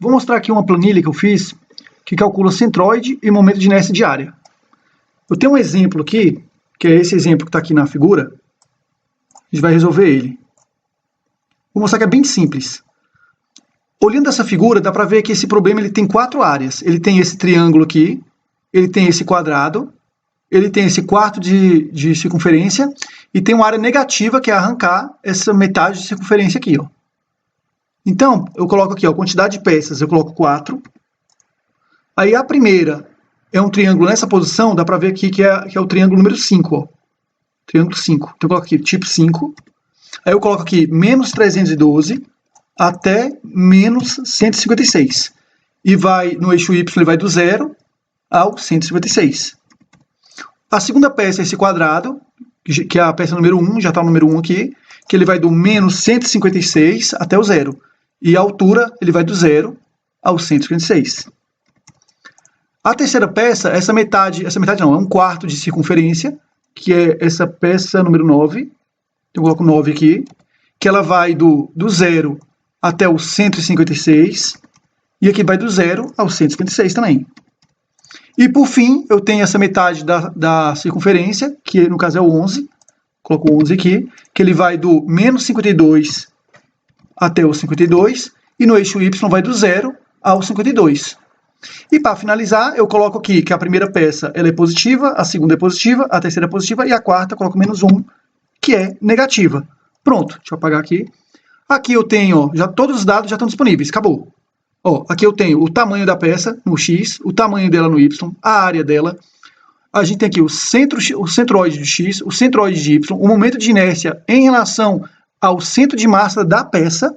vou mostrar aqui uma planilha que eu fiz que calcula centroide e momento de inércia diária. Eu tenho um exemplo aqui, que é esse exemplo que está aqui na figura. A gente vai resolver ele. Vou mostrar que é bem simples. Olhando essa figura, dá para ver que esse problema ele tem 4 áreas. Ele tem esse triângulo aqui, ele tem esse quadrado, ele tem esse quarto de circunferência e tem uma área negativa, que é arrancar essa metade de circunferência aqui, ó. Então, eu coloco aqui, ó, quantidade de peças, eu coloco 4. Aí a primeira é um triângulo nessa posição, dá para ver aqui que é o triângulo número 5, ó. Triângulo 5. Então eu coloco aqui tipo 5. Aí eu coloco aqui menos 312 até menos 156. E vai no eixo Y, ele vai do 0 ao 156. A segunda peça é esse quadrado, que é a peça número 1, já está o número 1 aqui, que ele vai do menos 156 até o 0. E a altura, ele vai do 0 ao 156. A terceira peça, essa metade não, é um quarto de circunferência, que é essa peça número 9. Então eu coloco 9 aqui, que ela vai do 0 até o 156, e aqui vai do 0 ao 156 também. E por fim, eu tenho essa metade da circunferência, que no caso é o 11, coloco o 11 aqui, que ele vai do menos 52 até o 52, e no eixo Y vai do 0 ao 52. E para finalizar, eu coloco aqui que a primeira peça ela é positiva, a segunda é positiva, a terceira é positiva, e a quarta eu coloco menos 1, que é negativa. Pronto, deixa eu apagar aqui. Aqui eu tenho, ó, todos os dados já estão disponíveis, acabou. Ó, aqui eu tenho o tamanho da peça no X, o tamanho dela no Y, a área dela. A gente tem aqui o centroide de X, o centroide de Y, o momento de inércia em relação ao centro de massa da peça.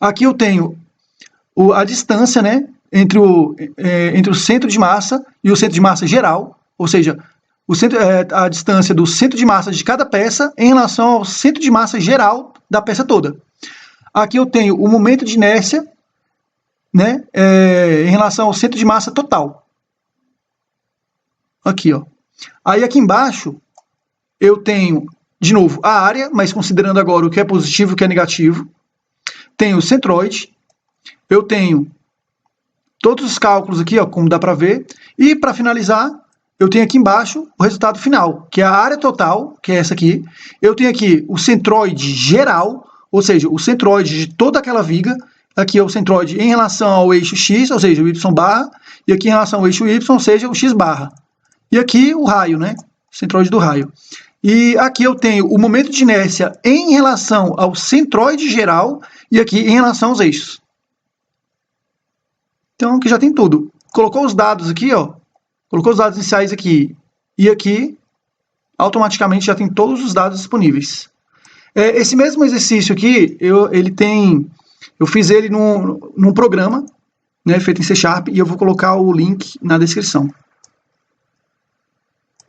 Aqui eu tenho a distância, né, entre o centro de massa e o centro de massa geral, ou seja, a distância do centro de massa de cada peça em relação ao centro de massa geral da peça toda. Aqui eu tenho o momento de inércia, né, em relação ao centro de massa total. Aqui, ó. Aí aqui embaixo eu tenho, de novo, a área, mas considerando agora o que é positivo e o que é negativo. Tenho o centroide. Eu tenho todos os cálculos aqui, ó, como dá para ver. E para finalizar, eu tenho aqui embaixo o resultado final, que é a área total, que é essa aqui. Eu tenho aqui o centroide geral, ou seja, o centroide de toda aquela viga. Aqui é o centroide em relação ao eixo X, ou seja, o Y barra. E aqui em relação ao eixo Y, ou seja, o X barra. E aqui o raio, né? Centroide do raio. E aqui eu tenho o momento de inércia em relação ao centroide geral e aqui em relação aos eixos. Então aqui já tem tudo. Colocou os dados aqui, ó. Colocou os dados iniciais aqui e aqui, automaticamente já tem todos os dados disponíveis. Esse mesmo exercício aqui, eu fiz ele num programa, né, feito em C# e eu vou colocar o link na descrição.